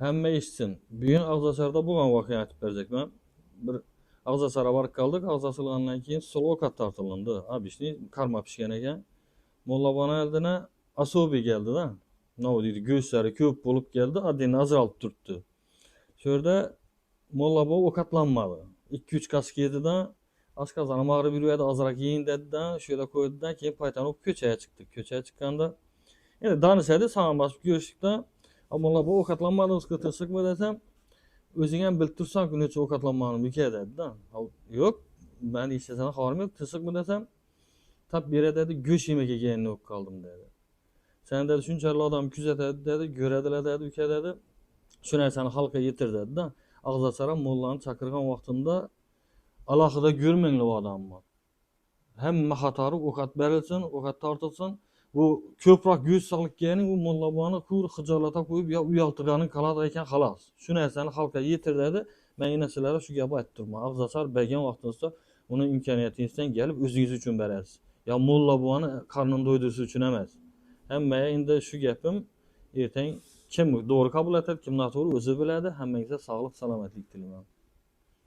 Həmmə içsin. Bugün Ağzasarda bulan vakıya aytib verecek ben. Bir Ağzasara varıp kaldık. Ağzasılığından keyin stol okat tartılındı. Abişni karma pişken eken. Molla bana eldine asobi geldi da. Ne o dedi göğüsleri köp bulup geldi. Adını azaltıp tuttu. Şöyle Molla bu okatlanmadı. 2-3 kask yedi de az kazanım ağrı bir uyada azrak yiyin dedi de şöyle koydu da keyin paytan o köçeye çıktık. Köçeye çıkkanda yani danışaydı sağın basıp görüştük de Molla bu okatlanmadı sıkıntı sıkma desem özüňem bilip tursan ki neçe okatlanmanyny bike dedi da. Yok ben işte sana haberim yok tısık mı desem tap bire dedi göç yemek yegenini ok kaldım dedi. Sen dedi şunçalı adam küzetedi dedi görediler dedi ülke dedi. Şu narsani halka yetir dedi da. Ağzaçaran mollanı çakırgan vaxtında alakada görmeňli o adamı. Hemme hatarı okat berilsin, okat tartılsın. Bu köprak göz sağlık geleni bu molla bana kur hıcarlata koyup ya uyaltırganın kalada eken halas. Şu narsani halka yetir dedi. Ben yine sizlere şu gaba ettirme. Ağzaçar bergen vaxtınızda onun imkaniyetinizden gelip özünüz üçün berersiz. Ya molla bana karnını doydursu üçün emez. Hemmeye indi şu gepim erteň kim doğru kabul eter, kim notoğru özü biledi. Hemmenize sağlık, salametlik dilerim.